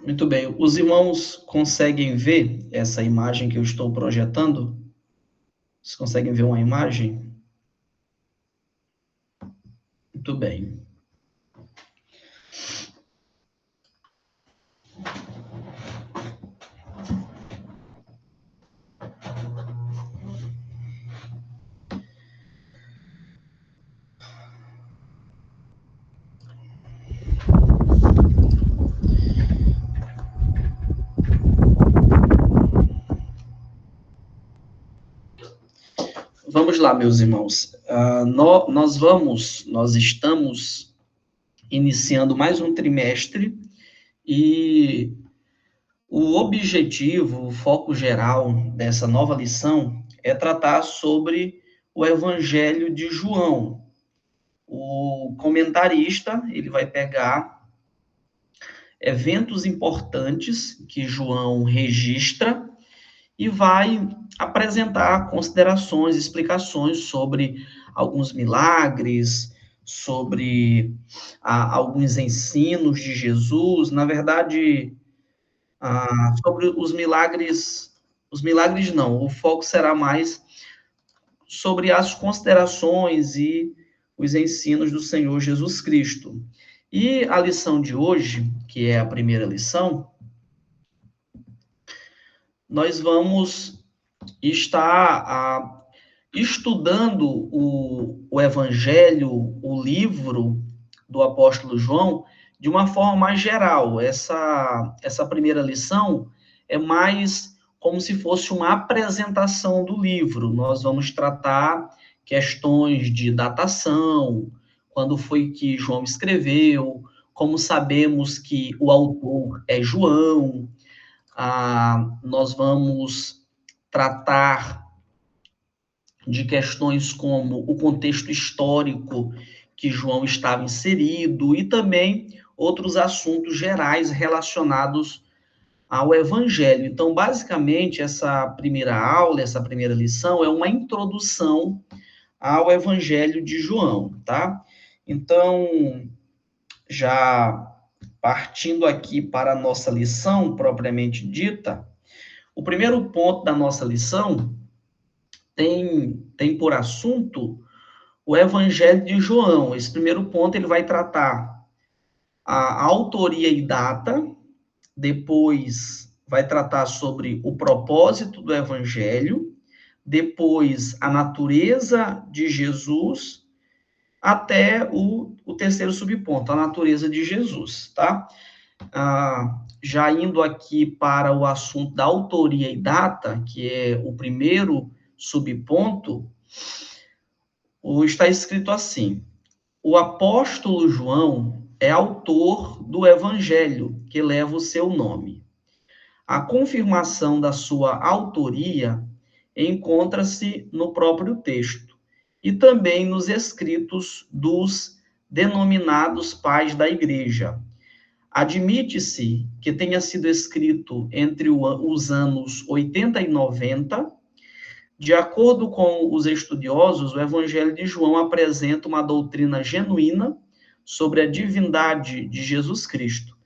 Muito bem. Os irmãos conseguem ver essa imagem que eu estou projetando? Vocês conseguem ver uma imagem? Muito bem. Vamos lá, meus irmãos. Nós estamos iniciando mais um trimestre e o objetivo, o foco geral dessa nova lição é tratar sobre o Evangelho de João. O comentarista, ele vai pegar eventos importantes que João registra e vai apresentar considerações, explicações sobre alguns milagres, sobre alguns ensinos de Jesus. Na verdade, sobre os milagres não, o foco será mais sobre as considerações e os ensinos do Senhor Jesus Cristo. E a lição de hoje, que é a primeira lição, nós vamos estar estudando o Evangelho, o livro do apóstolo João, de uma forma mais geral. Essa primeira lição é mais como se fosse uma apresentação do livro. Nós vamos tratar questões de datação, quando foi que João escreveu, como sabemos que o autor é João. Nós vamos tratar de questões como o contexto histórico que João estava inserido e também outros assuntos gerais relacionados ao Evangelho. Então, basicamente, essa primeira aula, essa primeira lição é uma introdução ao Evangelho de João, tá? Então, já partindo aqui para a nossa lição propriamente dita, o primeiro ponto da nossa lição tem por assunto o Evangelho de João. Esse primeiro ponto ele vai tratar a autoria e data, depois vai tratar sobre o propósito do Evangelho, depois a natureza de Jesus, até o terceiro subponto, a natureza de Jesus, tá? Já indo aqui para o assunto da autoria e data, que é o primeiro subponto, está escrito assim: o apóstolo João é autor do evangelho que leva o seu nome. A confirmação da sua autoria encontra-se no próprio texto e também nos escritos dos denominados pais da igreja. Admite-se que tenha sido escrito entre os anos 80 e 90. De acordo com os estudiosos, o Evangelho de João apresenta uma doutrina genuína sobre a divindade de Jesus Cristo.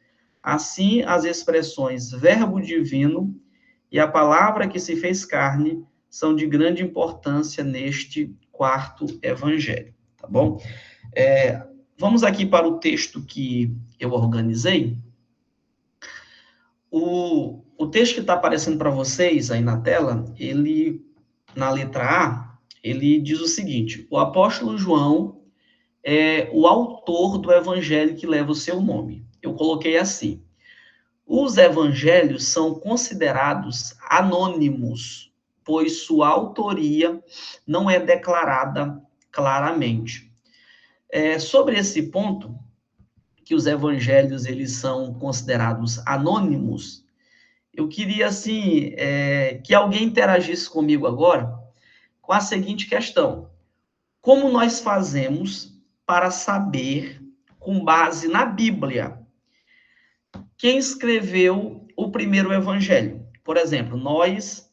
Assim, as expressões verbo divino e a palavra que se fez carne são de grande importância neste quarto evangelho, tá bom? Vamos aqui para o texto que eu organizei. O texto que está aparecendo para vocês aí na tela, ele, na letra A, ele diz o seguinte: o apóstolo João é o autor do evangelho que leva o seu nome. Eu coloquei assim: os evangelhos são considerados anônimos, pois sua autoria não é declarada claramente. Sobre esse ponto, que os evangelhos eles são considerados anônimos, eu queria, assim, que alguém interagisse comigo agora com a seguinte questão: como nós fazemos para saber, com base na Bíblia, quem escreveu o primeiro evangelho? Por exemplo, nós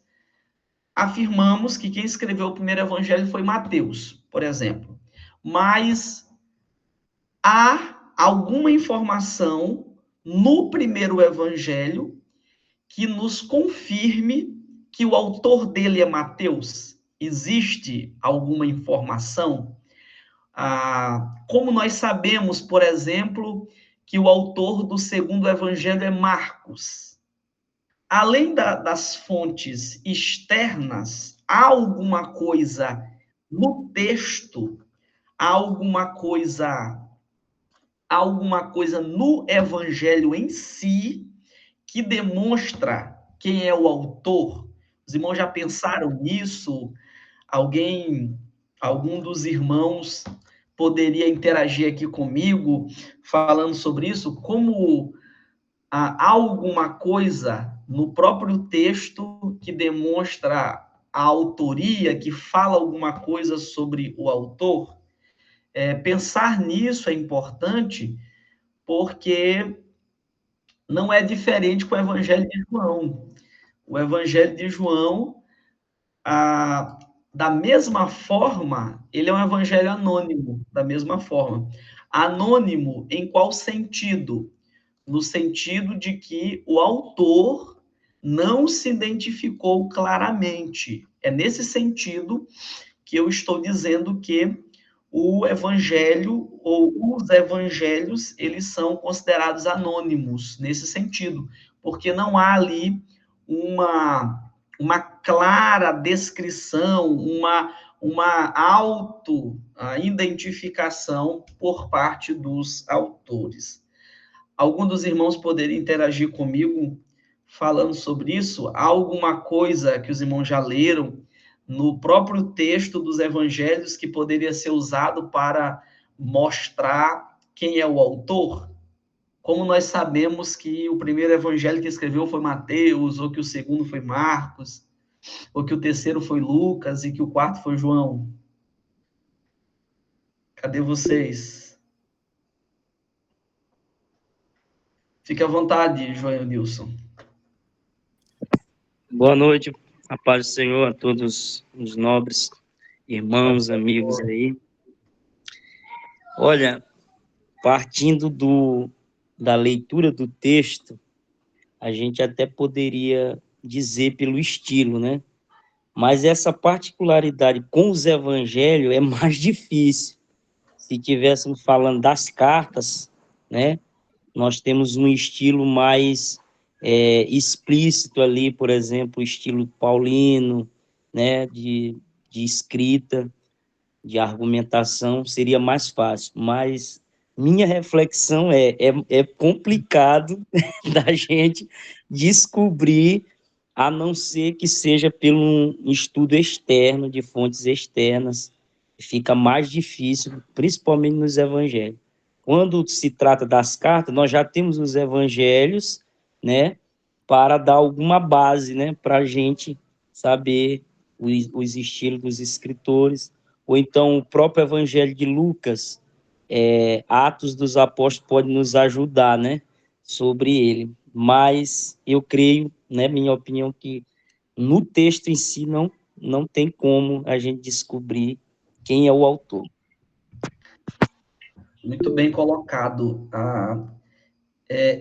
afirmamos que quem escreveu o primeiro evangelho foi Mateus, por exemplo. Mas há alguma informação no primeiro evangelho que nos confirme que o autor dele é Mateus? Existe alguma informação? Como nós sabemos, por exemplo, que o autor do segundo evangelho é Marcos? Além das fontes externas, há alguma coisa no texto, há alguma coisa no evangelho em si que demonstra quem é o autor? Os irmãos já pensaram nisso? Algum dos irmãos poderia interagir aqui comigo falando sobre isso? Como há alguma coisa no próprio texto que demonstra a autoria, que fala alguma coisa sobre o autor? Pensar nisso é importante, porque não é diferente com o Evangelho de João. O Evangelho de João, da mesma forma, ele é um evangelho anônimo, da mesma forma. Anônimo em qual sentido? No sentido de que o autor não se identificou claramente. É nesse sentido que eu estou dizendo que o evangelho ou os evangelhos, eles são considerados anônimos nesse sentido, porque não há ali uma clara descrição, uma auto-identificação por parte dos autores. Algum dos irmãos poderia interagir comigo falando sobre isso? Há alguma coisa que os irmãos já leram no próprio texto dos evangelhos que poderia ser usado para mostrar quem é o autor? Como nós sabemos que o primeiro evangelho que escreveu foi Mateus, ou que o segundo foi Marcos, ou que o terceiro foi Lucas e que o quarto foi João? Cadê vocês? Fique à vontade, João Nilson. Boa noite, a paz do Senhor a todos os nobres irmãos, amigos aí. Olha, partindo da leitura do texto, a gente até poderia dizer pelo estilo, né? Mas essa particularidade com os evangelhos é mais difícil. Se tivéssemos falando das cartas, né? Nós temos um estilo mais explícito ali, por exemplo, o estilo paulino, né, de escrita, de argumentação, seria mais fácil. Mas minha reflexão é complicado da gente descobrir, a não ser que seja pelo um estudo externo, de fontes externas, fica mais difícil, principalmente nos evangelhos. Quando se trata das cartas, nós já temos os evangelhos, né, para dar alguma base, né, para a gente saber os estilos dos escritores, ou então o próprio evangelho de Lucas, Atos dos Apóstolos, pode nos ajudar, né, sobre ele. Mas eu creio, né, minha opinião, que no texto em si não tem como a gente descobrir quem é o autor. Muito bem colocado.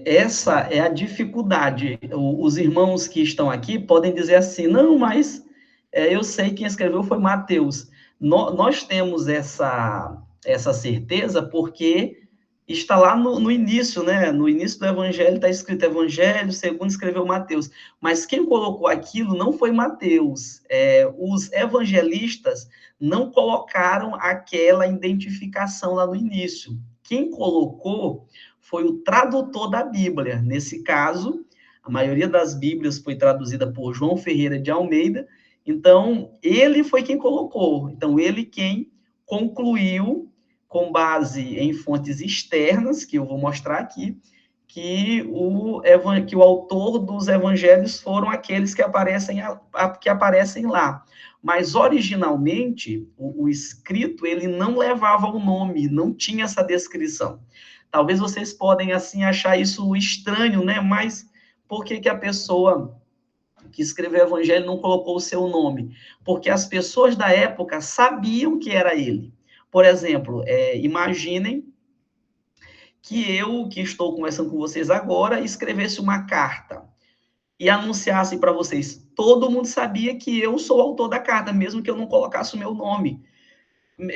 Essa é a dificuldade. Os irmãos que estão aqui podem dizer assim, não, mas eu sei quem escreveu foi Mateus. Nós temos essa certeza porque está lá no início, né? No início do Evangelho está escrito Evangelho, segundo escreveu Mateus. Mas quem colocou aquilo não foi Mateus. Os evangelistas não colocaram aquela identificação lá no início. Quem colocou foi o tradutor da Bíblia. Nesse caso, a maioria das Bíblias foi traduzida por João Ferreira de Almeida, então ele foi quem colocou. Então, ele quem concluiu, com base em fontes externas, que eu vou mostrar aqui, que o autor dos evangelhos foram aqueles que aparecem lá. Mas, originalmente, o escrito, ele não levava o nome, não tinha essa descrição. Talvez vocês podem, assim, achar isso estranho, né? Mas por que a pessoa que escreveu o evangelho não colocou o seu nome? Porque as pessoas da época sabiam que era ele. Por exemplo, imaginem que eu, que estou conversando com vocês agora, escrevesse uma carta e anunciasse para vocês. Todo mundo sabia que eu sou o autor da carta, mesmo que eu não colocasse o meu nome.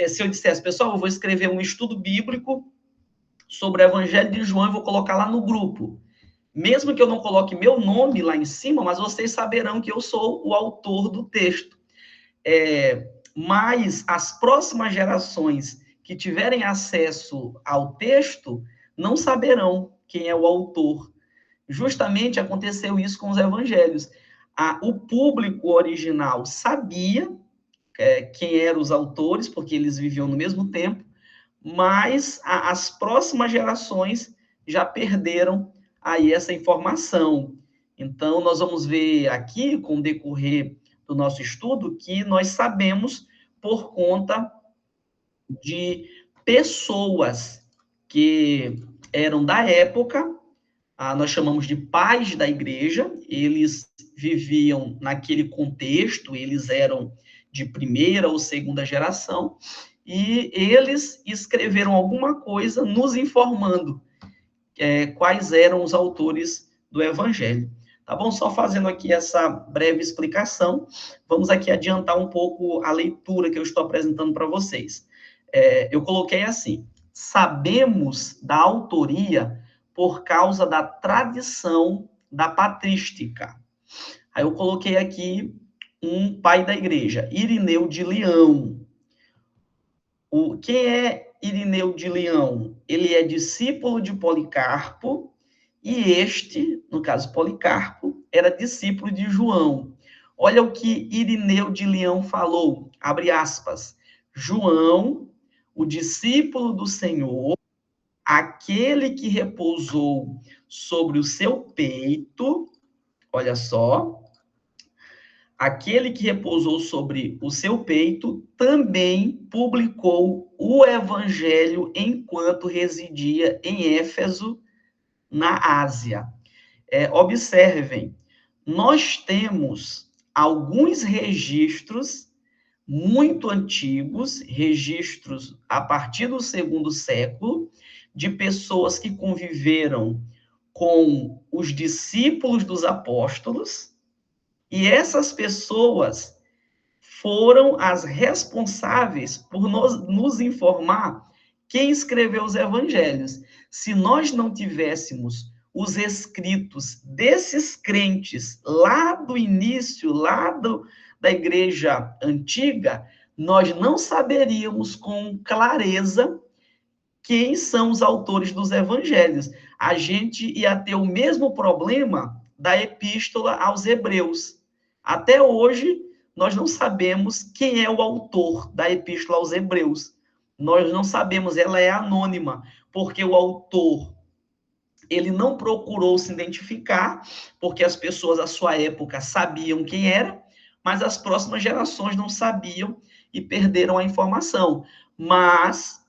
Se eu dissesse, pessoal, eu vou escrever um estudo bíblico sobre o Evangelho de João e vou colocar lá no grupo. Mesmo que eu não coloque meu nome lá em cima, mas vocês saberão que eu sou o autor do texto. Mas as próximas gerações que tiverem acesso ao texto não saberão quem é o autor. Justamente aconteceu isso com os evangelhos. O público original sabia quem eram os autores, porque eles viviam no mesmo tempo, mas as próximas gerações já perderam aí essa informação. Então, nós vamos ver aqui, com o decorrer do nosso estudo, que nós sabemos por conta de pessoas que eram da época, nós chamamos de pais da igreja, eles viviam naquele contexto, eles eram de primeira ou segunda geração, e eles escreveram alguma coisa nos informando quais eram os autores do evangelho. Tá bom? Só fazendo aqui essa breve explicação, vamos aqui adiantar um pouco a leitura que eu estou apresentando para vocês. Eu coloquei assim: sabemos da autoria por causa da tradição da patrística. Aí eu coloquei aqui um pai da igreja, Irineu de Leão. Quem é Irineu de Leão? Ele é discípulo de Policarpo, e este, no caso Policarpo, era discípulo de João. Olha o que Irineu de Leão falou, abre aspas, João, o discípulo do Senhor, aquele que repousou sobre o seu peito, olha só, aquele que repousou sobre o seu peito também publicou o evangelho enquanto residia em Éfeso, na Ásia. Observem, nós temos alguns registros muito antigos, registros a partir do 2º século, de pessoas que conviveram com os discípulos dos apóstolos, e essas pessoas foram as responsáveis por nos informar quem escreveu os evangelhos. Se nós não tivéssemos os escritos desses crentes lá do início, da igreja antiga, nós não saberíamos com clareza quem são os autores dos evangelhos. A gente ia ter o mesmo problema da epístola aos Hebreus. Até hoje, nós não sabemos quem é o autor da epístola aos Hebreus. Nós não sabemos, ela é anônima, porque o autor, ele não procurou se identificar, porque as pessoas da sua época sabiam quem era, mas as próximas gerações não sabiam e perderam a informação. Mas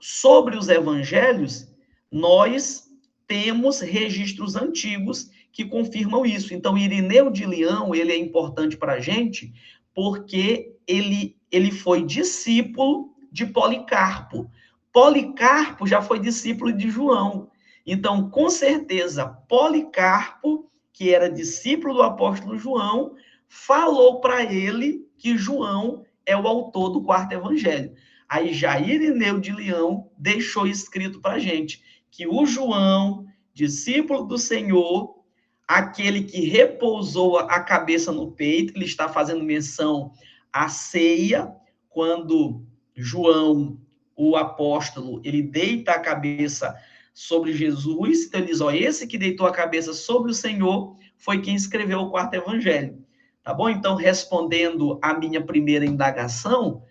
sobre os evangelhos, nós temos registros antigos que confirmam isso. Então, Irineu de Leão, ele é importante para a gente, porque ele foi discípulo de Policarpo. Policarpo já foi discípulo de João. Então, com certeza, Policarpo, que era discípulo do apóstolo João, falou para ele que João é o autor do 4º evangelho. Aí Jair Irineu de Leão deixou escrito para a gente que o João, discípulo do Senhor, aquele que repousou a cabeça no peito, ele está fazendo menção à ceia, quando João, o apóstolo, ele deita a cabeça sobre Jesus, então ele diz, esse que deitou a cabeça sobre o Senhor foi quem escreveu o 4º evangelho. Tá bom? Então, respondendo à minha primeira indagação,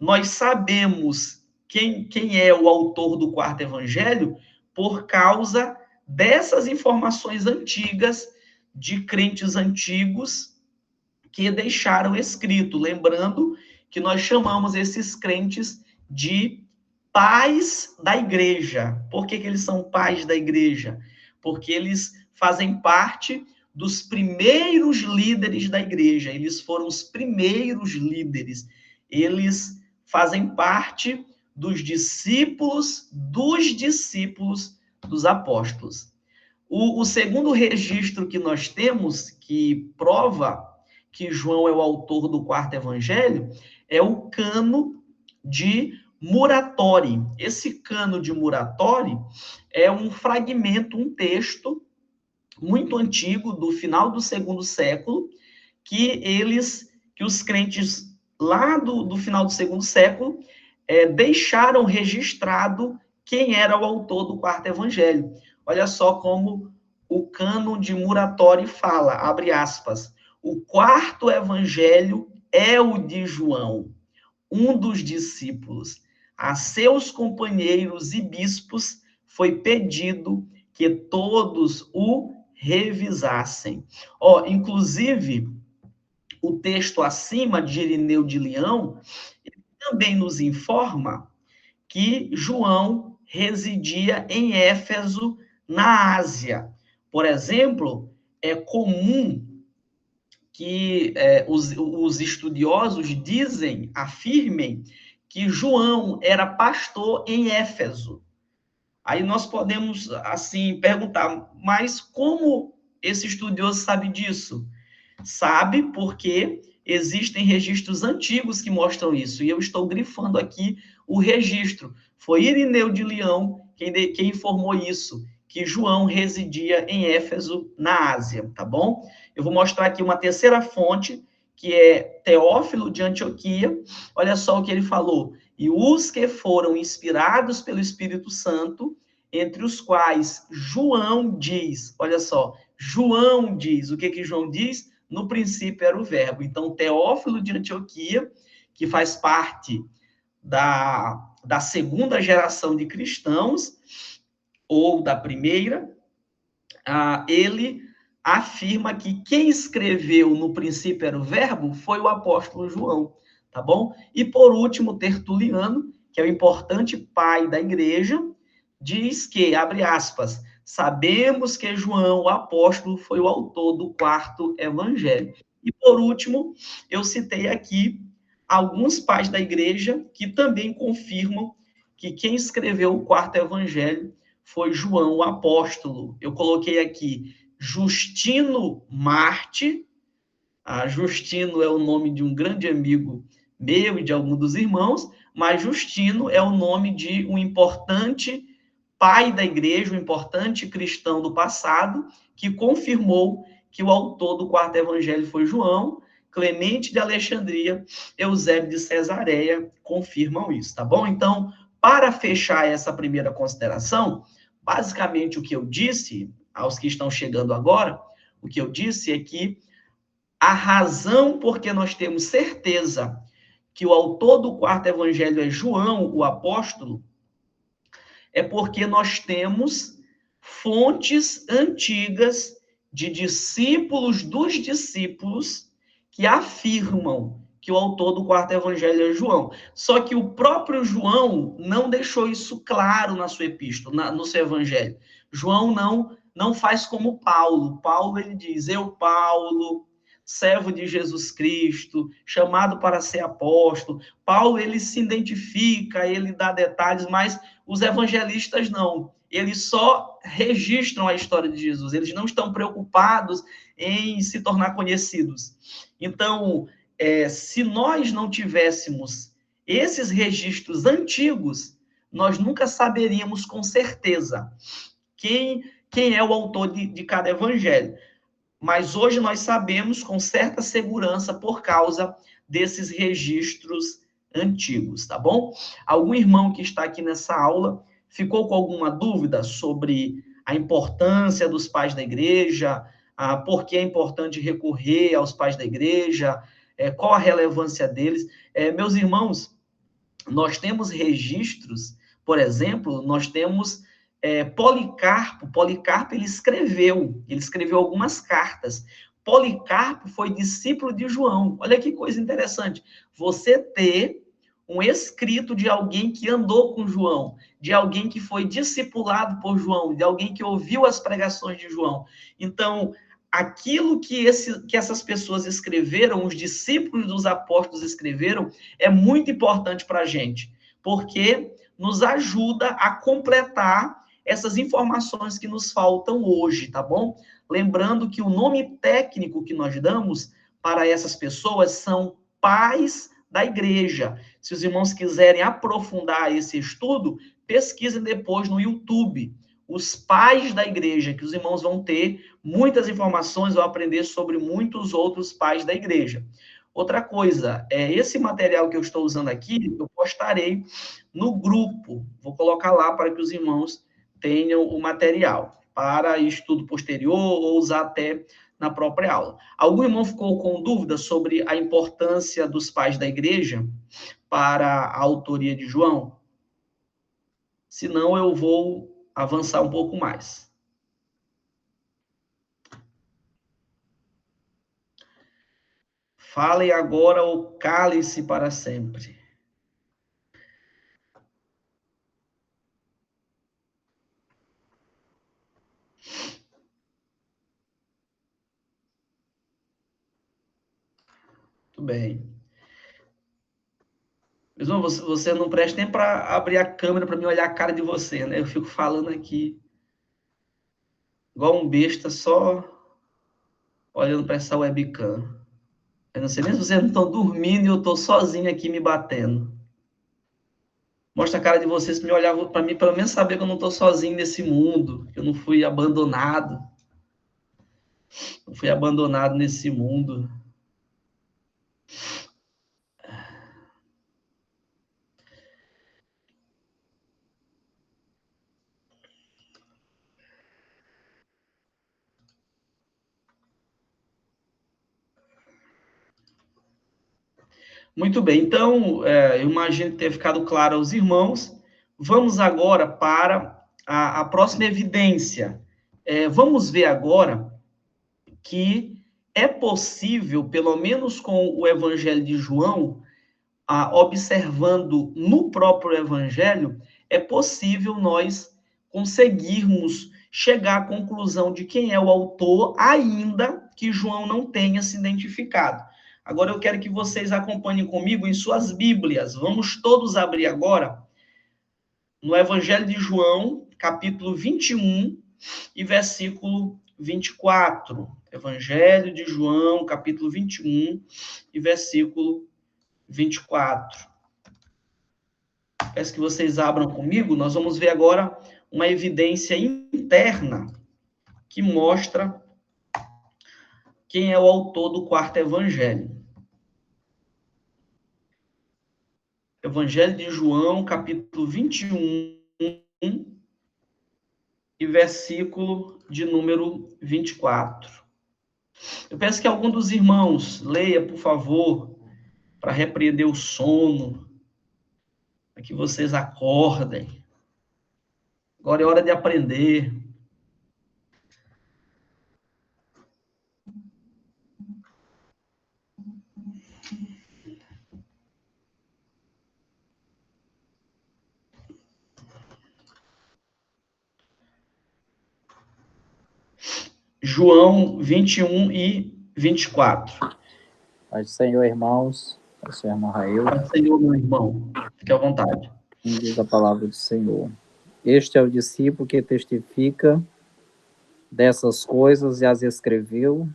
nós sabemos quem é o autor do quarto evangelho por causa dessas informações antigas, de crentes antigos que deixaram escrito. Lembrando que nós chamamos esses crentes de pais da igreja. Por que eles são pais da igreja? Porque eles fazem parte dos primeiros líderes da igreja. Eles foram os primeiros líderes. Eles fazem parte dos discípulos dos apóstolos. O segundo registro que nós temos, que prova que João é o autor do quarto evangelho, é o cano de Muratori. Esse cano de Muratori é um fragmento, um texto muito antigo, do final do segundo século, que os crentes lá do final do segundo século deixaram registrado quem era o autor do quarto evangelho. Olha só como o cânon de Muratori fala, abre aspas, o quarto evangelho é o de João, um dos discípulos. A seus companheiros e bispos foi pedido que todos o revisassem. Inclusive, o texto acima de Irineu de Leão também nos informa que João residia em Éfeso, na Ásia. Por exemplo, é comum que os estudiosos afirmem que João era pastor em Éfeso. Aí nós podemos, assim, perguntar, mas como esse estudioso sabe disso? Sabe porque existem registros antigos que mostram isso, e eu estou grifando aqui o registro. Foi Irineu de Leão quem informou isso, que João residia em Éfeso, na Ásia, tá bom? Eu vou mostrar aqui uma terceira fonte, que é Teófilo de Antioquia. Olha só o que ele falou. E os que foram inspirados pelo Espírito Santo, entre os quais João diz, olha só, João diz, o que João diz? No princípio era o verbo. Então, Teófilo de Antioquia, que faz parte da segunda geração de cristãos, ou da primeira, ele afirma que quem escreveu no princípio era o verbo foi o apóstolo João, tá bom? E por último, Tertuliano, que é o importante pai da igreja, diz que, abre aspas, sabemos que João, o apóstolo, foi o autor do quarto evangelho. E por último, eu citei aqui alguns pais da igreja que também confirmam que quem escreveu o quarto evangelho foi João, o apóstolo. Eu coloquei aqui Justino Marte. Justino é o nome de um grande amigo meu e de alguns dos irmãos, mas Justino é o nome de um importante pai da igreja, um importante cristão do passado, que confirmou que o autor do quarto evangelho foi João. Clemente de Alexandria, Eusébio de Cesareia confirmam isso, tá bom? Então, para fechar essa primeira consideração, basicamente o que eu disse, aos que estão chegando agora, o que eu disse é que a razão por que nós temos certeza que o autor do quarto evangelho é João, o apóstolo, é porque nós temos fontes antigas de discípulos dos discípulos que afirmam que o autor do quarto evangelho é João. Só que o próprio João não deixou isso claro na sua epístola, no seu evangelho. João não faz como Paulo. Paulo, ele diz, eu, Paulo, servo de Jesus Cristo, chamado para ser apóstolo. Paulo, ele se identifica, ele dá detalhes, mas os evangelistas não. Eles só registram a história de Jesus. Eles não estão preocupados em se tornar conhecidos. Então, se nós não tivéssemos esses registros antigos, nós nunca saberíamos com certeza quem é o autor de cada evangelho. Mas hoje nós sabemos com certa segurança por causa desses registros antigos, tá bom? Algum irmão que está aqui nessa aula ficou com alguma dúvida sobre a importância dos pais da igreja, por que é importante recorrer aos pais da igreja, qual a relevância deles? Meus irmãos, nós temos registros, por exemplo, nós temos Policarpo. Policarpo, ele escreveu algumas cartas. Policarpo foi discípulo de João. Olha que coisa interessante. Você ter um escrito de alguém que andou com João, de alguém que foi discipulado por João, de alguém que ouviu as pregações de João. Então, aquilo que essas pessoas escreveram, os discípulos dos apóstolos escreveram, é muito importante para a gente, porque nos ajuda a completar essas informações que nos faltam hoje, tá bom? Lembrando que o nome técnico que nós damos para essas pessoas são pais da igreja. Se os irmãos quiserem aprofundar esse estudo, pesquisem depois no YouTube. Os pais da igreja, que os irmãos vão ter muitas informações, vão aprender sobre muitos outros pais da igreja. Outra coisa, esse material que eu estou usando aqui, eu postarei no grupo. Vou colocar lá para que os irmãos tenham o material para estudo posterior ou usar até na própria aula. Algum irmão ficou com dúvida sobre a importância dos pais da igreja para a autoria de João? Senão, eu vou avançar um pouco mais. Falem agora ou cale-se para sempre. Muito bem. Mesmo você não presta nem para abrir a câmera para me olhar a cara de você, né? Eu fico falando aqui igual um besta, só olhando para essa webcam. Eu não sei nem se vocês não estão dormindo e eu estou sozinho aqui me batendo. Mostra a cara de vocês para me olhar para mim, pelo menos saber que eu não estou sozinho nesse mundo, que eu não fui abandonado. Não fui abandonado nesse mundo. Muito bem, então, eu imagino ter ficado claro aos irmãos. Vamos agora para a próxima evidência. Vamos ver agora que é possível, pelo menos com o Evangelho de João, observando no próprio Evangelho, é possível nós conseguirmos chegar à conclusão de quem é o autor, ainda que João não tenha se identificado. Agora eu quero que vocês acompanhem comigo em suas Bíblias. Vamos todos abrir agora no Evangelho de João, capítulo 21 e versículo 24. Evangelho de João, capítulo 21 e versículo 24. Peço que vocês abram comigo. Nós vamos ver agora uma evidência interna que mostra quem é o autor do quarto evangelho. Evangelho de João, capítulo 21 e versículo de número 24. Eu peço que algum dos irmãos leia, por favor, para repreender o sono, para que vocês acordem. Agora é hora de aprender. João 21 e 24. Pai do Senhor, irmãos. Pai do Senhor, irmão Rael. Pai do Senhor, meu irmão. Fique à vontade. Diz a palavra do Senhor. Este é o discípulo que testifica dessas coisas e as escreveu,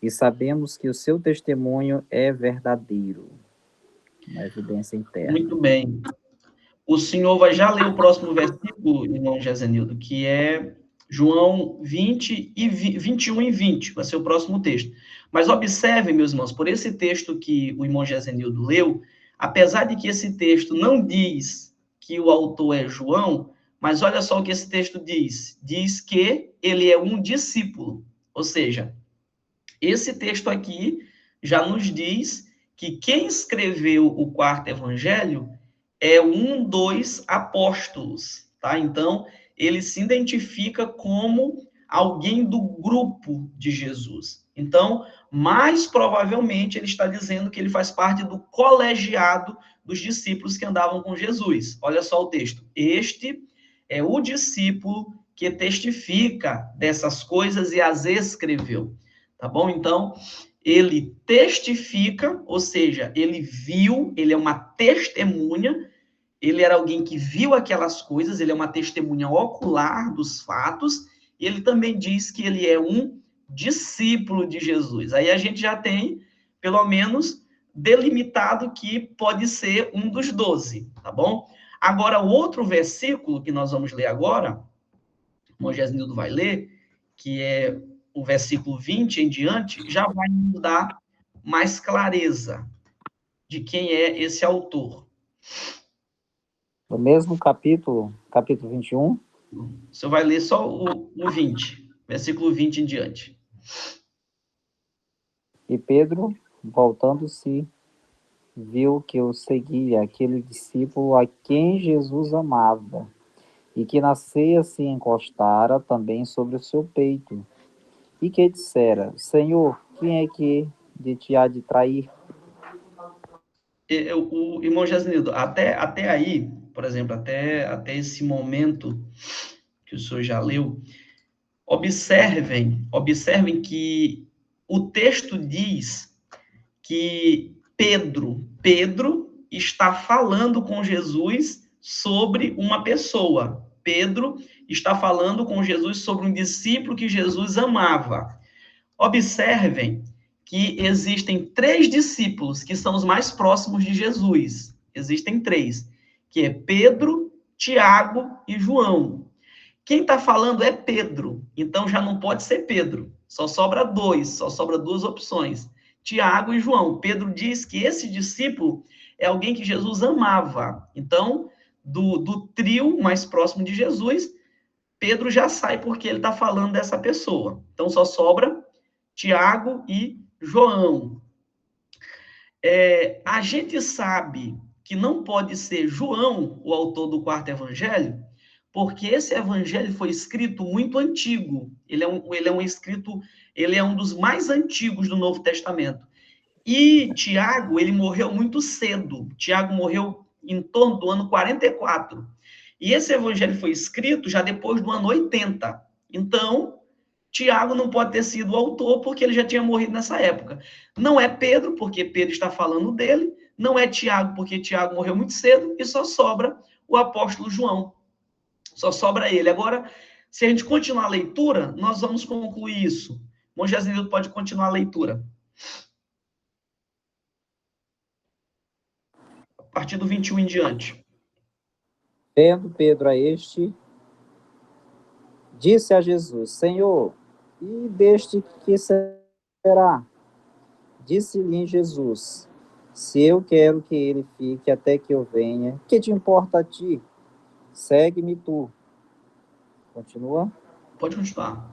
e sabemos que o seu testemunho é verdadeiro. Uma evidência interna. Muito bem. O senhor vai já ler o próximo versículo, irmão Gesenildo, que é João 21 e 20, vai ser o próximo texto. Mas observem, meus irmãos, por esse texto que o irmão Gesenildo leu, apesar de que esse texto não diz que o autor é João, mas olha só o que esse texto diz. Diz que ele é um discípulo. Ou seja, esse texto aqui já nos diz que quem escreveu o quarto evangelho é um dos apóstolos, tá? Então, ele se identifica como alguém do grupo de Jesus. Então, mais provavelmente, ele está dizendo que ele faz parte do colegiado dos discípulos que andavam com Jesus. Olha só o texto. Este é o discípulo que testifica dessas coisas e as escreveu. Tá bom? Então, ele testifica, ou seja, ele viu, ele é uma testemunha, ele era alguém que viu aquelas coisas, ele é uma testemunha ocular dos fatos, e ele também diz que ele é um discípulo de Jesus. Aí a gente já tem, pelo menos, delimitado que pode ser um dos 12, tá bom? Agora, o outro versículo que nós vamos ler agora, o Mogesnildo vai ler, que é o versículo 20 em diante, já vai nos dar mais clareza de quem é esse autor. No mesmo capítulo 21. Você vai ler só o 20, versículo 20 em diante. E Pedro, voltando-se, viu que o seguia aquele discípulo a quem Jesus amava, e que na ceia se encostara também sobre o seu peito, e que dissera: Senhor, quem é que de ti há de trair? O irmão Jasnildo, até aí, por exemplo, até esse momento que o senhor já leu, observem que o texto diz que Pedro está falando com Jesus sobre uma pessoa. Pedro está falando com Jesus sobre um discípulo que Jesus amava. Observem que existem 3 discípulos que são os mais próximos de Jesus. Existem 3, que é Pedro, Tiago e João. Quem está falando é Pedro, então já não pode ser Pedro. Só sobra 2, só sobra 2 opções. Tiago e João. Pedro diz que esse discípulo é alguém que Jesus amava. Então, do trio mais próximo de Jesus, Pedro já sai porque ele está falando dessa pessoa. Então, só sobra Tiago e João. A gente sabe que não pode ser João o autor do 4º evangelho, porque esse evangelho foi escrito muito antigo. Ele é um dos mais antigos do Novo Testamento. E Tiago, ele morreu muito cedo. Tiago morreu em torno do ano 44. E esse evangelho foi escrito já depois do ano 80. Então, Tiago não pode ter sido o autor, porque ele já tinha morrido nessa época. Não é Pedro, porque Pedro está falando dele. Não é Tiago, porque Tiago morreu muito cedo. E só sobra o apóstolo João. Só sobra ele. Agora, se a gente continuar a leitura, nós vamos concluir isso. Moisés pode continuar a leitura. A partir do 21 em diante. Vendo Pedro a este, disse a Jesus: Senhor, e deste que será? Disse-lhe Jesus: Se eu quero que ele fique até que eu venha, que te importa a ti? Segue-me tu. Continua. Pode continuar.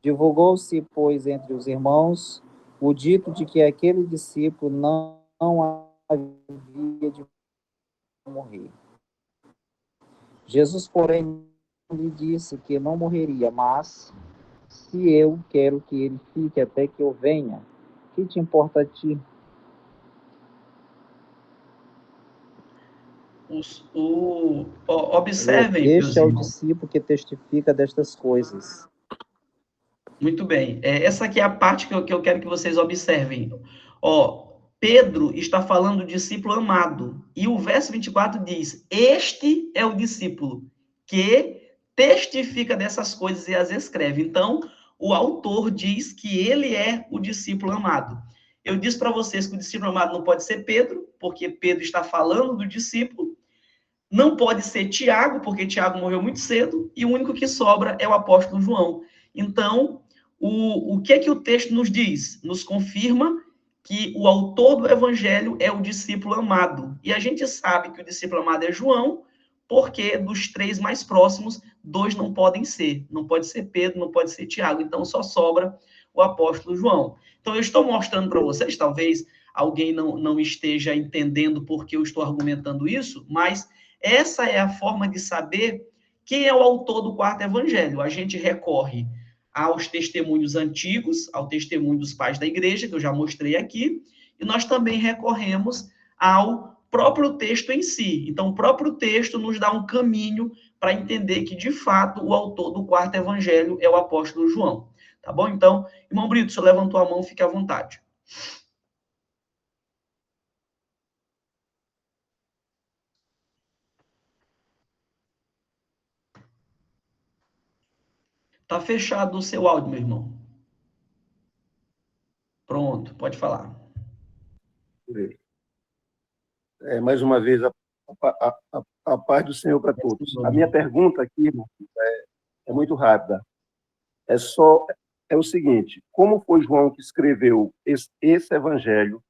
Divulgou-se, pois, entre os irmãos o dito de que aquele discípulo não havia de morrer. Jesus, porém, lhe disse que não morreria, mas se eu quero que ele fique até que eu venha, que te importa a ti? Observem, este é o discípulo que testifica destas coisas. Muito bem. Essa aqui é a parte que eu quero que vocês observem. Pedro está falando do discípulo amado. E o verso 24 diz: Este é o discípulo que testifica dessas coisas e as escreve. Então, o autor diz que ele é o discípulo amado. Eu disse para vocês que o discípulo amado não pode ser Pedro, porque Pedro está falando do discípulo. Não pode ser Tiago, porque Tiago morreu muito cedo. E o único que sobra é o apóstolo João. Então, o que o texto nos diz? Nos confirma que o autor do evangelho é o discípulo amado. E a gente sabe que o discípulo amado é João, porque dos 3 mais próximos, 2 não podem ser. Não pode ser Pedro, não pode ser Tiago. Então, só sobra o apóstolo João. Então, eu estou mostrando para vocês, talvez, alguém não esteja entendendo por que eu estou argumentando isso, mas essa é a forma de saber quem é o autor do quarto evangelho. A gente recorre aos testemunhos antigos, ao testemunho dos pais da igreja, que eu já mostrei aqui, e nós também recorremos ao próprio texto em si. Então, o próprio texto nos dá um caminho para entender que, de fato, o autor do quarto evangelho é o apóstolo João. Tá bom? Então, irmão Brito, se levantou a mão, fique à vontade. Tá fechado o seu áudio, meu irmão. Pronto, pode falar. Mais uma vez, a paz do Senhor para todos. A minha pergunta aqui, irmão, é muito rápida. É o seguinte: como foi João que escreveu esse evangelho?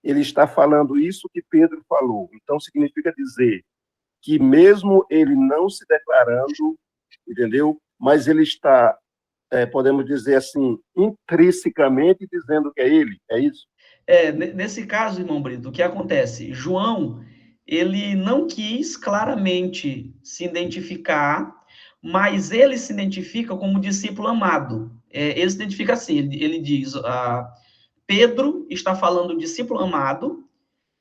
Ele está falando isso que Pedro falou. Então, significa dizer que mesmo ele não se declarando, entendeu? Mas ele está, podemos dizer assim, intrinsecamente dizendo que é ele, é isso? Nesse caso, irmão Brito, o que acontece? João, ele não quis claramente se identificar, mas ele se identifica como discípulo amado. Ele se identifica assim, ele diz, Pedro está falando discípulo amado,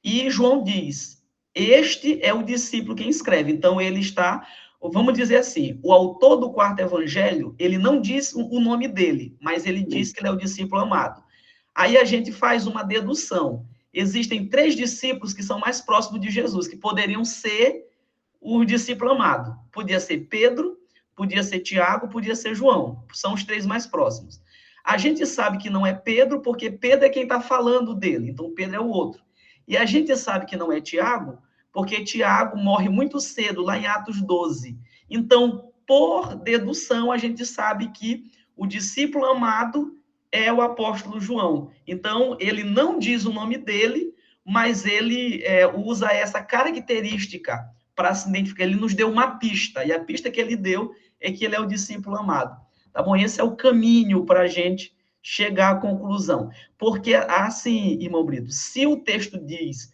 e João diz, este é o discípulo quem escreve. Então, ele está, vamos dizer assim, o autor do quarto evangelho, ele não diz o nome dele, mas ele diz que ele é o discípulo amado. Aí a gente faz uma dedução. Existem 3 discípulos que são mais próximos de Jesus, que poderiam ser o discípulo amado. Podia ser Pedro, podia ser Tiago, podia ser João. São os 3 mais próximos. A gente sabe que não é Pedro, porque Pedro é quem está falando dele. Então, Pedro é o outro. E a gente sabe que não é Tiago, porque Tiago morre muito cedo, lá em Atos 12. Então, por dedução, a gente sabe que o discípulo amado é o apóstolo João. Então, ele não diz o nome dele, mas ele usa essa característica para se identificar. Ele nos deu uma pista, e a pista que ele deu é que ele é o discípulo amado. Tá bom? Esse é o caminho para a gente chegar à conclusão. Porque, assim, irmão Brito, se o texto diz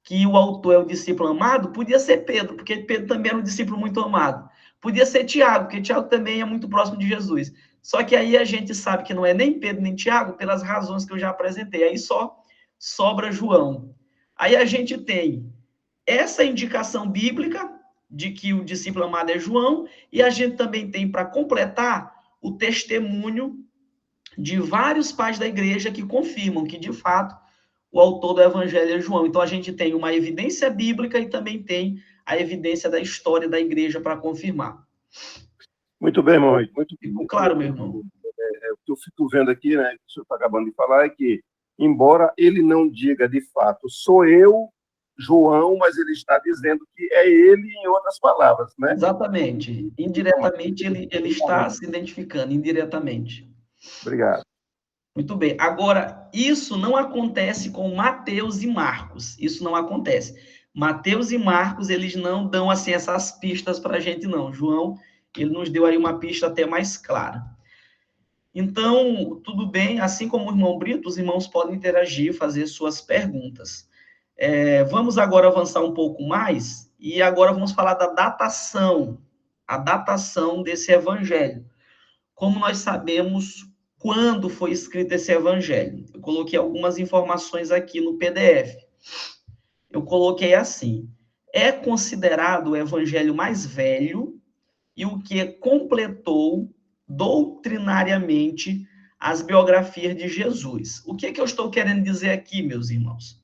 que o autor é o discípulo amado, podia ser Pedro, porque Pedro também era um discípulo muito amado. Podia ser Tiago, porque Tiago também é muito próximo de Jesus. Só que aí a gente sabe que não é nem Pedro nem Tiago, pelas razões que eu já apresentei. Aí só sobra João. Aí a gente tem essa indicação bíblica de que o discípulo amado é João, e a gente também tem, para completar, o testemunho de vários pais da igreja que confirmam que, de fato, o autor do evangelho é João. Então, a gente tem uma evidência bíblica e também tem a evidência da história da igreja para confirmar. Muito bem, irmão. Ficou claro, meu irmão? O que eu fico vendo aqui, né, que o senhor está acabando de falar, é que, embora ele não diga de fato, sou eu, João, mas ele está dizendo que é ele, em outras palavras, né? Exatamente. Indiretamente, ele está se identificando, indiretamente. Obrigado. Muito bem. Agora, isso não acontece com Mateus e Marcos. Isso não acontece. Mateus e Marcos, eles não dão, assim, essas pistas para a gente, não. João, ele nos deu aí uma pista até mais clara. Então, tudo bem. Assim como o irmão Brito, os irmãos podem interagir, fazer suas perguntas. Vamos agora avançar um pouco mais, e agora vamos falar da datação, a datação desse evangelho. Como nós sabemos quando foi escrito esse evangelho? Eu coloquei algumas informações aqui no PDF. Eu coloquei assim: é considerado o evangelho mais velho e o que completou doutrinariamente as biografias de Jesus. O que eu estou querendo dizer aqui, meus irmãos?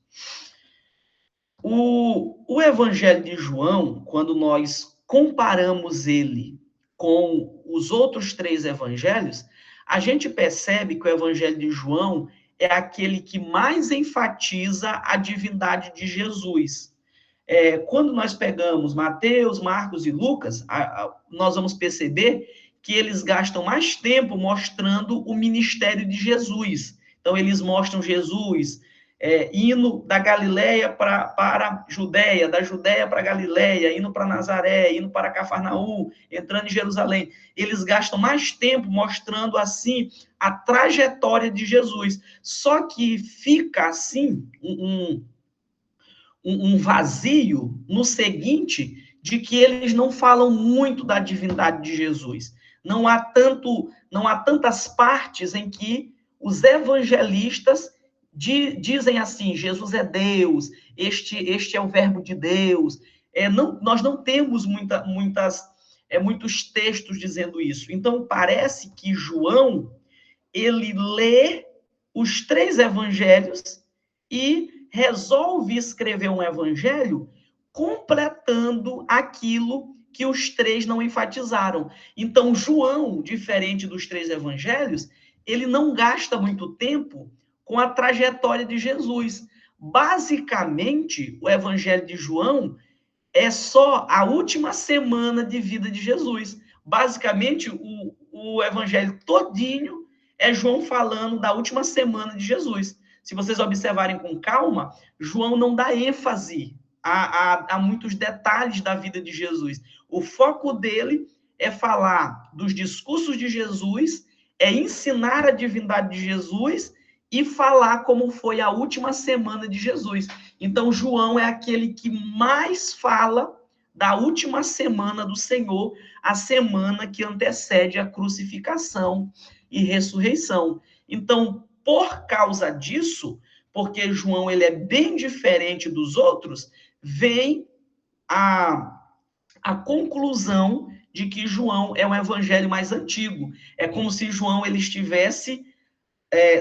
O Evangelho de João, quando nós comparamos ele com os outros 3 evangelhos, a gente percebe que o Evangelho de João é aquele que mais enfatiza a divindade de Jesus. Quando nós pegamos Mateus, Marcos e Lucas, nós vamos perceber que eles gastam mais tempo mostrando o ministério de Jesus. Então, eles mostram Jesus indo da Galileia para a Judéia, da Judéia para a Galileia, indo para Nazaré, indo para Cafarnaum, entrando em Jerusalém. Eles gastam mais tempo mostrando, assim, a trajetória de Jesus. Só que fica, assim, um vazio no seguinte, de que eles não falam muito da divindade de Jesus. Não há tantas partes em que os evangelistas dizem assim, Jesus é Deus, este é o verbo de Deus. Nós não temos muitos textos dizendo isso. Então, parece que João, ele lê os 3 evangelhos e resolve escrever um evangelho completando aquilo que os 3 não enfatizaram. Então, João, diferente dos 3 evangelhos, ele não gasta muito tempo com a trajetória de Jesus. Basicamente, o evangelho de João é só a última semana de vida de Jesus. Basicamente, o evangelho todinho é João falando da última semana de Jesus. Se vocês observarem com calma, João não dá ênfase a muitos detalhes da vida de Jesus. O foco dele é falar dos discursos de Jesus, é ensinar a divindade de Jesus e falar como foi a última semana de Jesus. Então, João é aquele que mais fala da última semana do Senhor, a semana que antecede a crucificação e ressurreição. Então, por causa disso, porque João ele é bem diferente dos outros, vem a conclusão de que João é um evangelho mais antigo. É como se João ele estivesse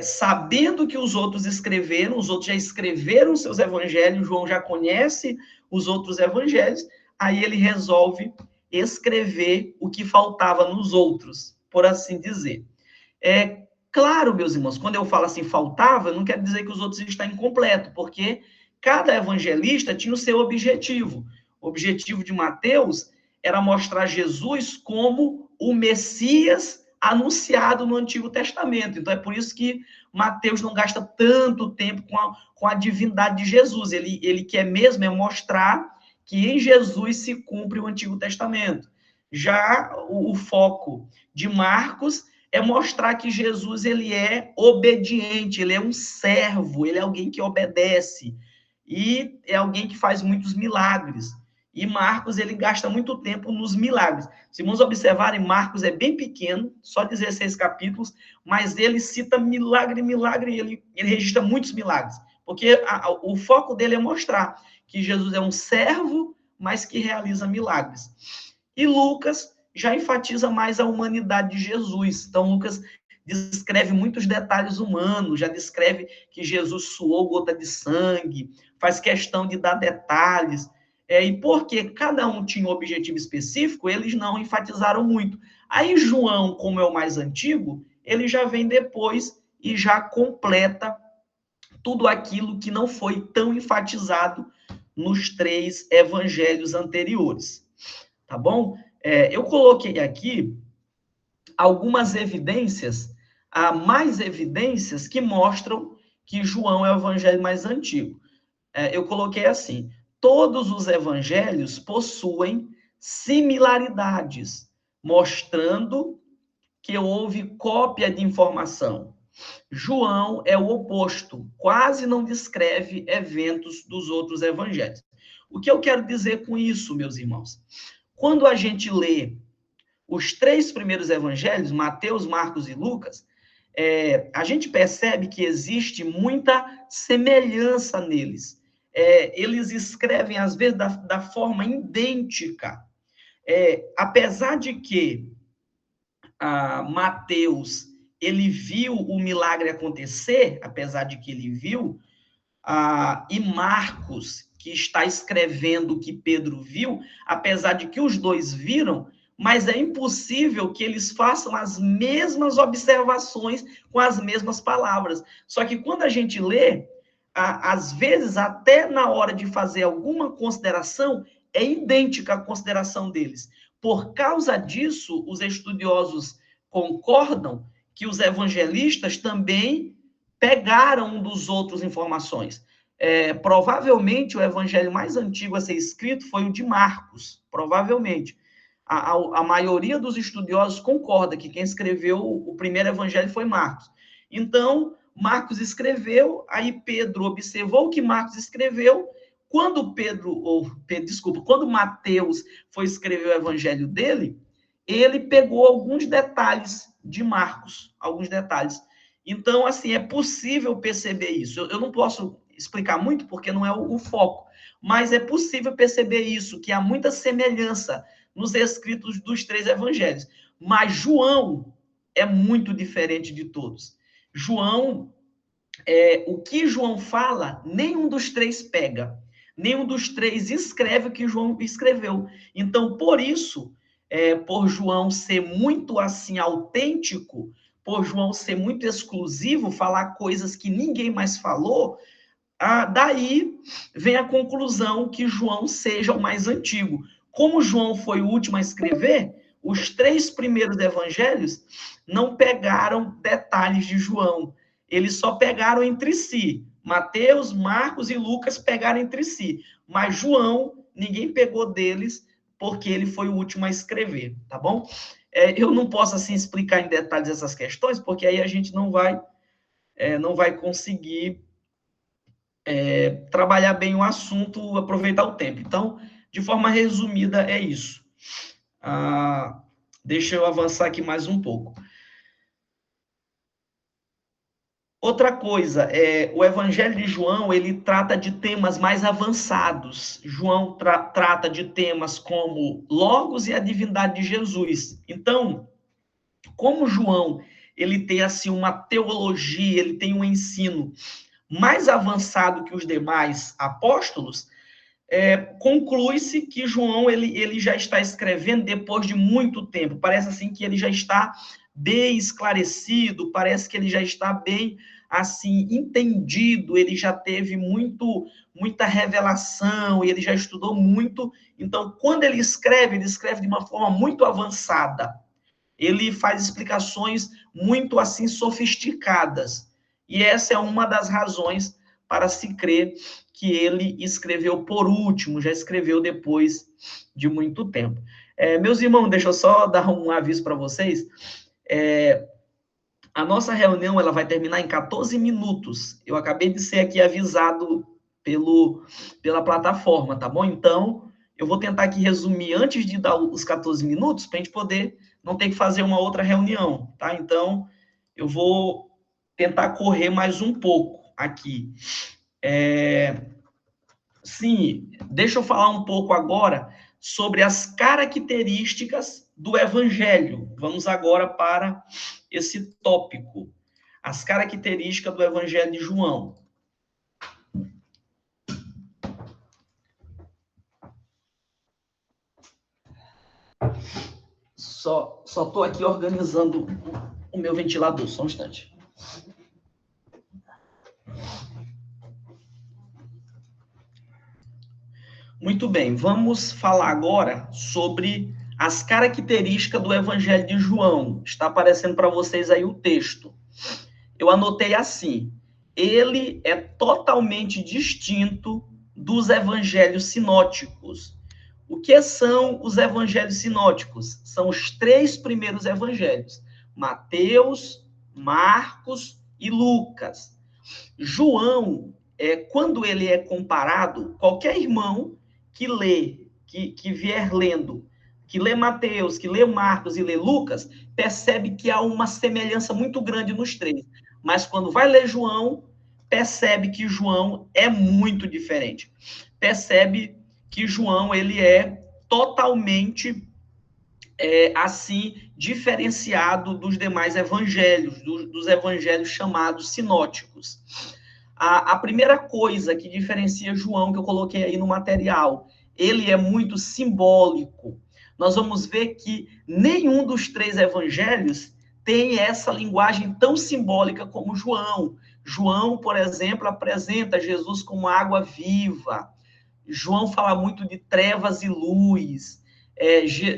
sabendo que os outros escreveram, os outros já escreveram seus evangelhos, João já conhece os outros evangelhos, aí ele resolve escrever o que faltava nos outros, por assim dizer. Claro, meus irmãos, quando eu falo assim, faltava, não quer dizer que os outros estão incompletos, porque cada evangelista tinha o seu objetivo. O objetivo de Mateus era mostrar Jesus como o Messias anunciado no Antigo Testamento. Então, é por isso que Mateus não gasta tanto tempo com a divindade de Jesus. Ele quer mesmo mostrar que em Jesus se cumpre o Antigo Testamento. Já o foco de Marcos é mostrar que Jesus ele é obediente, ele é um servo, ele é alguém que obedece e é alguém que faz muitos milagres. E Marcos, ele gasta muito tempo nos milagres. Se vamos observarem, Marcos é bem pequeno, só 16 capítulos, mas ele cita milagre, ele registra muitos milagres. Porque o foco dele é mostrar que Jesus é um servo, mas que realiza milagres. E Lucas já enfatiza mais a humanidade de Jesus. Então, Lucas descreve muitos detalhes humanos, já descreve que Jesus suou gota de sangue, faz questão de dar detalhes. E porque cada um tinha um objetivo específico, eles não enfatizaram muito. Aí João, como é o mais antigo, ele já vem depois e já completa tudo aquilo que não foi tão enfatizado nos 3 evangelhos anteriores. Tá bom? Eu coloquei aqui algumas evidências, mais evidências que mostram que João é o evangelho mais antigo. Eu coloquei assim: todos os evangelhos possuem similaridades, mostrando que houve cópia de informação. João é o oposto, quase não descreve eventos dos outros evangelhos. O que eu quero dizer com isso, meus irmãos? Quando a gente lê os 3 primeiros evangelhos, Mateus, Marcos e Lucas, a gente percebe que existe muita semelhança neles. Eles escrevem, às vezes, da forma idêntica. Apesar de que Mateus, ele viu o milagre acontecer, apesar de que ele viu, e Marcos, que está escrevendo o que Pedro viu, apesar de que os 2 viram, mas é impossível que eles façam as mesmas observações com as mesmas palavras. Só que quando a gente lê, às vezes, até na hora de fazer alguma consideração, é idêntica a consideração deles. Por causa disso, os estudiosos concordam que os evangelistas também pegaram um dos outros informações. Provavelmente o evangelho mais antigo a ser escrito foi o de Marcos, provavelmente. A maioria dos estudiosos concorda que quem escreveu o primeiro evangelho foi Marcos. Então, Marcos escreveu, aí Pedro observou o que Marcos escreveu. Quando quando Mateus foi escrever o evangelho dele, ele pegou alguns detalhes de Marcos, alguns detalhes. Então, assim, é possível perceber isso. Eu não posso explicar muito, porque não é o foco, mas é possível perceber isso, que há muita semelhança nos escritos dos 3 evangelhos. Mas João é muito diferente de todos. João, o que João fala, nenhum dos 3 pega. Nenhum dos 3 escreve o que João escreveu. Então, por isso, por João ser muito assim autêntico, por João ser muito exclusivo, falar coisas que ninguém mais falou, daí vem a conclusão que João seja o mais antigo. Como João foi o último a escrever, os 3 primeiros evangelhos não pegaram detalhes de João. Eles só pegaram entre si. Mateus, Marcos e Lucas pegaram entre si. Mas João, ninguém pegou deles, porque ele foi o último a escrever, tá bom? Eu não posso, assim, explicar em detalhes essas questões, porque aí a gente não vai conseguir trabalhar bem o assunto, aproveitar o tempo. Então, de forma resumida, é isso. Deixa eu avançar aqui mais um pouco. Outra coisa, o Evangelho de João, ele trata de temas mais avançados. João trata de temas como Logos e a divindade de Jesus. Então, como João, ele tem assim uma teologia, ele tem um ensino mais avançado que os demais apóstolos, conclui-se que João ele já está escrevendo depois de muito tempo. Parece assim que ele já está bem esclarecido, parece que ele já está bem assim entendido, ele já teve muita revelação, ele já estudou muito. Então, quando ele escreve de uma forma muito avançada. Ele faz explicações muito assim sofisticadas. E essa é uma das razões para se crer que ele escreveu por último, já escreveu depois de muito tempo. Meus irmãos, deixa eu só dar um aviso para vocês. A nossa reunião ela vai terminar em 14 minutos. Eu acabei de ser aqui avisado pela plataforma, tá bom? Então, eu vou tentar aqui resumir antes de dar os 14 minutos, para a gente poder não ter que fazer uma outra reunião, tá? Então, eu vou tentar correr mais um pouco aqui. Sim, deixa eu falar um pouco agora sobre as características do Evangelho. Vamos agora para esse tópico. As características do Evangelho de João. Só estou aqui organizando o meu ventilador, só um instante. Muito bem, vamos falar agora sobre as características do Evangelho de João. Está aparecendo para vocês aí o texto. Eu anotei assim: ele é totalmente distinto dos evangelhos sinóticos. O que são os evangelhos sinóticos? São os 3 primeiros evangelhos: Mateus, Marcos e Lucas. João, quando ele é comparado, qualquer irmão que lê, que vier lendo, que lê Mateus, que lê Marcos e lê Lucas, percebe que há uma semelhança muito grande nos 3. Mas quando vai ler João, percebe que João é muito diferente. Percebe que João ele é totalmente assim diferenciado dos demais evangelhos, dos evangelhos chamados sinóticos. A primeira coisa que diferencia João, que eu coloquei aí no material, ele é muito simbólico. Nós vamos ver que nenhum dos 3 evangelhos tem essa linguagem tão simbólica como João. João, por exemplo, apresenta Jesus como água viva. João fala muito de trevas e luz.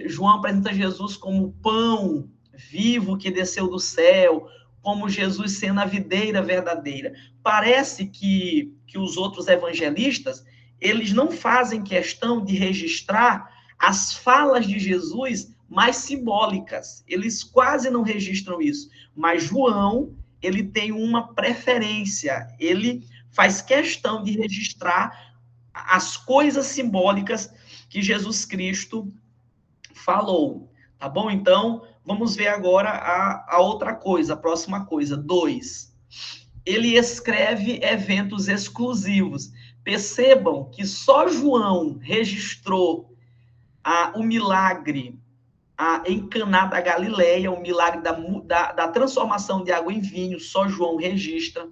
João apresenta Jesus como pão vivo que desceu do céu, como Jesus sendo a videira verdadeira. Parece que os outros evangelistas, eles não fazem questão de registrar as falas de Jesus mais simbólicas. Eles quase não registram isso. Mas João, ele tem uma preferência. Ele faz questão de registrar as coisas simbólicas que Jesus Cristo falou. Tá bom? Então, vamos ver agora a outra coisa, a próxima coisa. 2. Ele escreve eventos exclusivos. Percebam que só João registrou o milagre em Caná da Galileia, o milagre da transformação de água em vinho, só João registra.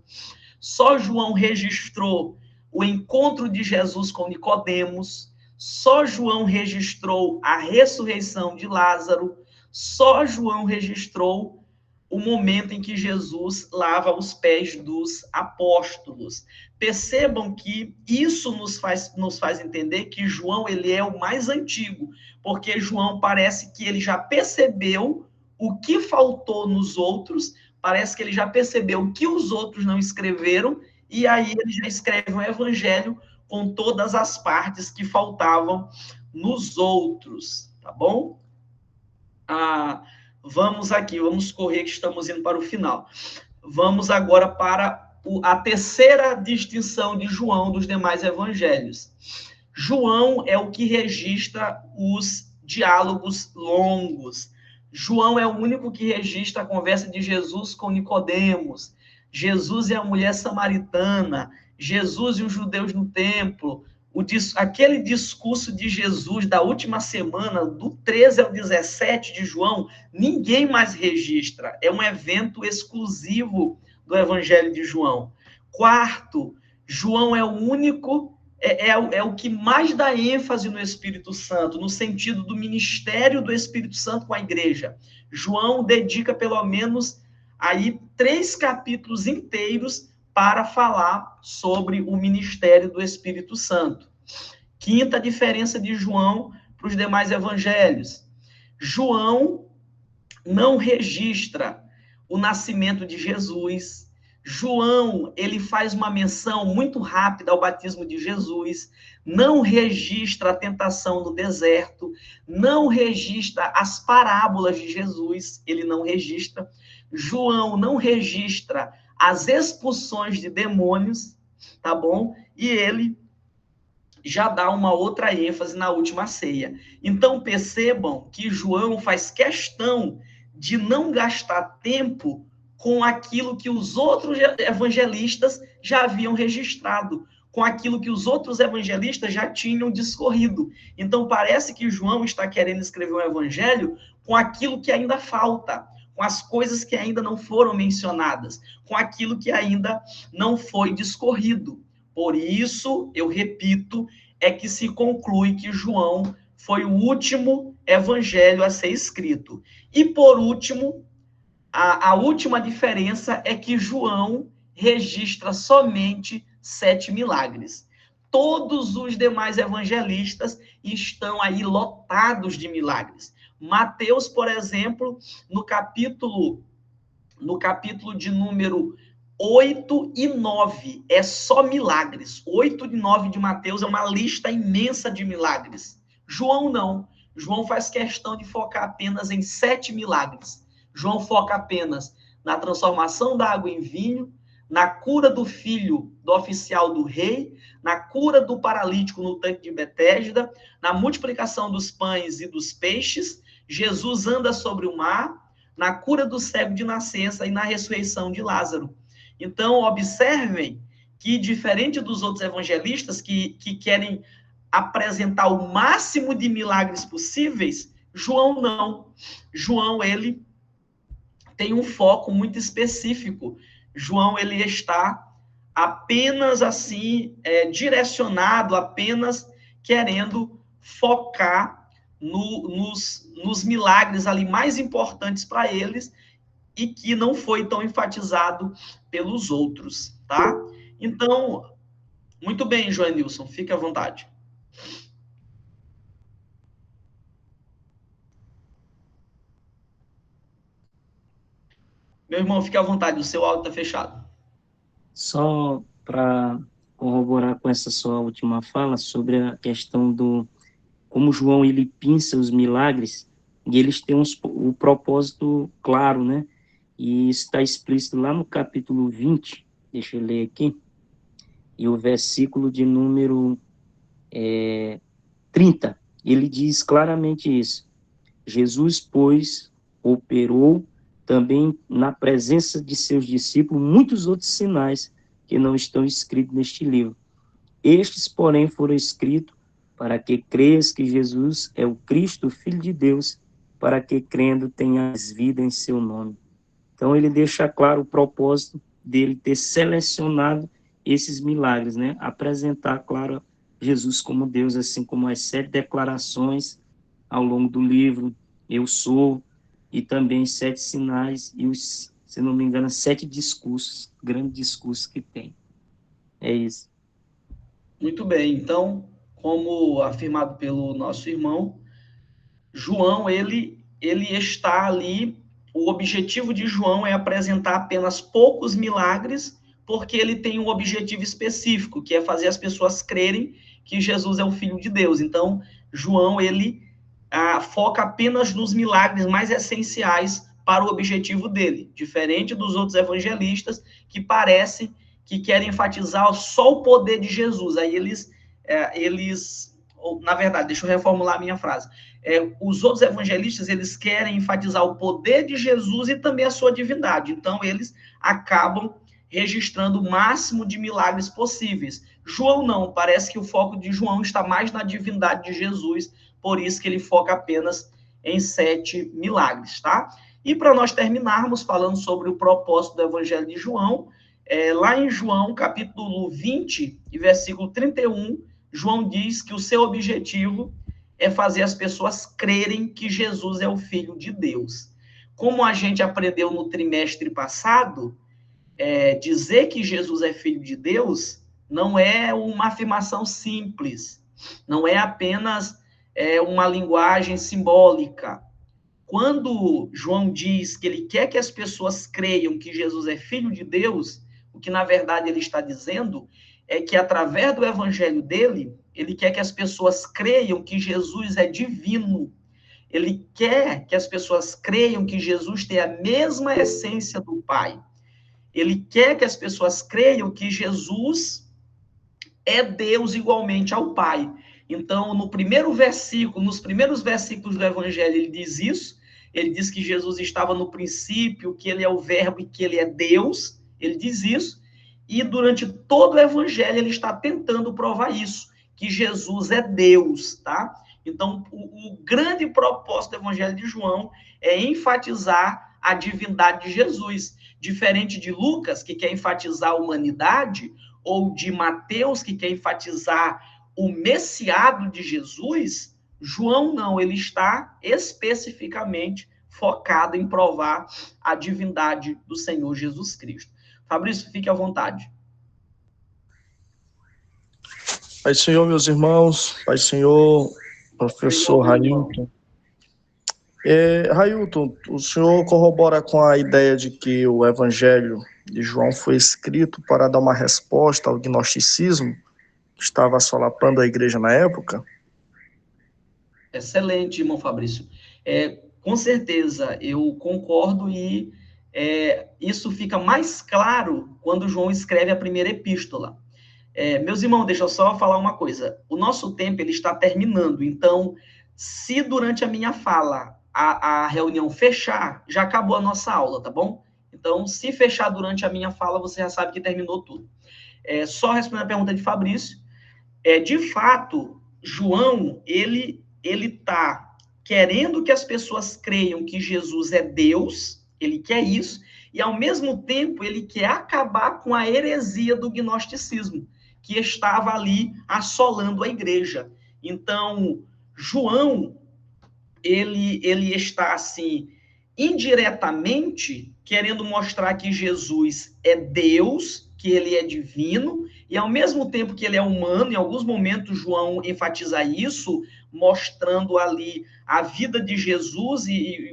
Só João registrou o encontro de Jesus com Nicodemos. Só João registrou a ressurreição de Lázaro. Só João registrou o momento em que Jesus lava os pés dos apóstolos. Percebam que isso nos faz entender que João ele é o mais antigo, porque João parece que ele já percebeu o que faltou nos outros, parece que ele já percebeu o que os outros não escreveram, e aí ele já escreve um evangelho com todas as partes que faltavam nos outros, tá bom? Vamos aqui, vamos correr que estamos indo para o final. Vamos agora para a terceira distinção de João dos demais evangelhos. João é o que registra os diálogos longos. João é o único que registra a conversa de Jesus com Nicodemos. Jesus e a mulher samaritana. Jesus e os judeus no templo. Aquele discurso de Jesus da última semana, do 13 ao 17 de João, ninguém mais registra. É um evento exclusivo do Evangelho de João. Quarto, João é o único, é o que mais dá ênfase no Espírito Santo, no sentido do ministério do Espírito Santo com a igreja. João dedica pelo menos aí 3 capítulos inteiros para falar sobre o ministério do Espírito Santo. Quinta diferença de João para os demais evangelhos. João não registra o nascimento de Jesus. João, ele faz uma menção muito rápida ao batismo de Jesus, não registra a tentação no deserto, não registra as parábolas de Jesus, ele não registra. João não registra as expulsões de demônios, tá bom? E ele já dá uma outra ênfase na última ceia. Então, percebam que João faz questão de não gastar tempo com aquilo que os outros evangelistas já haviam registrado, com aquilo que os outros evangelistas já tinham discorrido. Então, parece que João está querendo escrever um evangelho com aquilo que ainda falta, com as coisas que ainda não foram mencionadas, com aquilo que ainda não foi discorrido. Por isso, eu repito, é que se conclui que João foi o último evangelho a ser escrito. E, por último, a última diferença é que João registra somente 7 milagres. Todos os demais evangelistas estão aí lotados de milagres. Mateus, por exemplo, no capítulo de número 8 e 9, é só milagres. 8 e 9 de Mateus é uma lista imensa de milagres. João não. João faz questão de focar apenas em 7 milagres. João foca apenas na transformação da água em vinho, na cura do filho do oficial do rei, na cura do paralítico no tanque de Betesda, na multiplicação dos pães e dos peixes, Jesus anda sobre o mar, na cura do cego de nascença e na ressurreição de Lázaro. Então, observem que, diferente dos outros evangelistas que querem apresentar o máximo de milagres possíveis, João não. João, ele tem um foco muito específico. João, ele está apenas assim, direcionado, apenas querendo focar nos milagres ali mais importantes para eles e que não foi tão enfatizado pelos outros, tá? Então, muito bem, Joanilson, fique à vontade. Meu irmão, fique à vontade, o seu áudio está fechado. Só para corroborar com essa sua última fala sobre a questão do como João ele pinça os milagres e eles têm o propósito claro, né? E isso está explícito lá no capítulo 20, deixa eu ler aqui, e o versículo de número 30, ele diz claramente isso. Jesus, pois, operou também na presença de seus discípulos muitos outros sinais que não estão escritos neste livro. Estes, porém, foram escritos para que creias que Jesus é o Cristo, o Filho de Deus, para que crendo tenhas vida em seu nome. Então, ele deixa claro o propósito dele ter selecionado esses milagres, né? Apresentar, claro, Jesus como Deus, assim como as 7 declarações ao longo do livro, eu sou, e também 7 sinais e os, se não me engano, 7 discursos, grandes discursos que tem. É isso. Muito bem, então, como afirmado pelo nosso irmão, João, ele está ali, o objetivo de João é apresentar apenas poucos milagres, porque ele tem um objetivo específico, que é fazer as pessoas crerem que Jesus é o Filho de Deus. Então, João, ele foca apenas nos milagres mais essenciais para o objetivo dele, diferente dos outros evangelistas que parece que querem enfatizar só o poder de Jesus. Aí na verdade, deixa eu reformular a minha frase. Os outros evangelistas, eles querem enfatizar o poder de Jesus e também a sua divindade. Então, eles acabam registrando o máximo de milagres possíveis. João não, parece que o foco de João está mais na divindade de Jesus, por isso que ele foca apenas em 7 milagres, tá? E para nós terminarmos falando sobre o propósito do Evangelho de João, lá em João, capítulo 20, e versículo 31, João diz que o seu objetivo é fazer as pessoas crerem que Jesus é o Filho de Deus. Como a gente aprendeu no trimestre passado, dizer que Jesus é Filho de Deus não é uma afirmação simples, não é apenas uma linguagem simbólica. Quando João diz que ele quer que as pessoas creiam que Jesus é Filho de Deus, o que na verdade ele está dizendo é que através do evangelho dele, ele quer que as pessoas creiam que Jesus é divino. Ele quer que as pessoas creiam que Jesus tem a mesma essência do Pai. Ele quer que as pessoas creiam que Jesus é Deus igualmente ao Pai. Então, nos primeiros versículos do Evangelho, ele diz isso. Ele diz que Jesus estava no princípio, que ele é o Verbo e que ele é Deus. Ele diz isso. E durante todo o Evangelho, ele está tentando provar isso, que Jesus é Deus, tá? Então, o grande propósito do Evangelho de João é enfatizar a divindade de Jesus. Diferente de Lucas, que quer enfatizar a humanidade, ou de Mateus, que quer enfatizar o messiado de Jesus, João não, ele está especificamente focado em provar a divindade do Senhor Jesus Cristo. Fabrício, fique à vontade. Pai Senhor, meus irmãos, Pai Senhor, professor Railton. Railton, o senhor corrobora com a ideia de que o Evangelho de João foi escrito para dar uma resposta ao gnosticismo que estava assolapando a igreja na época? Excelente, irmão Fabrício. Com certeza, eu concordo e isso fica mais claro quando João escreve a primeira epístola. Meus irmãos, deixa eu só falar uma coisa. O nosso tempo ele está terminando, então, se durante a minha fala a reunião fechar, já acabou a nossa aula, tá bom? Então, se fechar durante a minha fala, você já sabe que terminou tudo. Só respondendo a pergunta de Fabrício, de fato, João, ele está querendo que as pessoas creiam que Jesus é Deus, ele quer isso, e ao mesmo tempo ele quer acabar com a heresia do gnosticismo, que estava ali assolando a igreja. Então, João, ele está, assim, indiretamente querendo mostrar que Jesus é Deus, que ele é divino, e ao mesmo tempo que ele é humano, em alguns momentos João enfatiza isso, mostrando ali a vida de Jesus e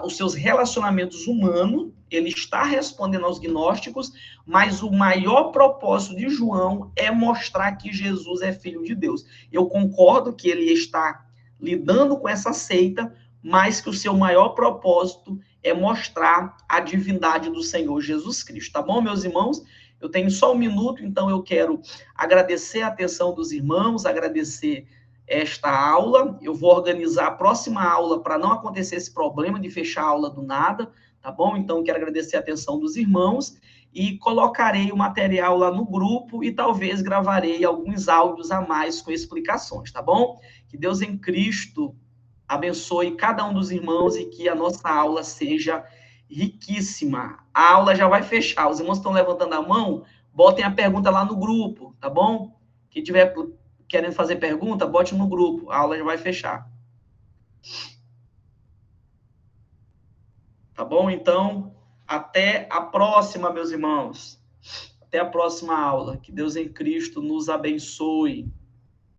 os seus relacionamentos humanos, ele está respondendo aos gnósticos, mas o maior propósito de João é mostrar que Jesus é filho de Deus. Eu concordo que ele está lidando com essa seita, mas que o seu maior propósito é mostrar a divindade do Senhor Jesus Cristo, tá bom, meus irmãos? Eu tenho só um minuto, então eu quero agradecer a atenção dos irmãos, agradecer esta aula. Eu vou organizar a próxima aula para não acontecer esse problema de fechar a aula do nada, tá bom? Então, quero agradecer a atenção dos irmãos e colocarei o material lá no grupo e talvez gravarei alguns áudios a mais com explicações, tá bom? Que Deus em Cristo abençoe cada um dos irmãos e que a nossa aula seja riquíssima. A aula já vai fechar. Os irmãos estão levantando a mão, botem a pergunta lá no grupo, tá bom? Quem tiver querendo fazer pergunta, bote no grupo. A aula já vai fechar. Tá bom? Então, até a próxima, meus irmãos. Até a próxima aula. Que Deus em Cristo nos abençoe.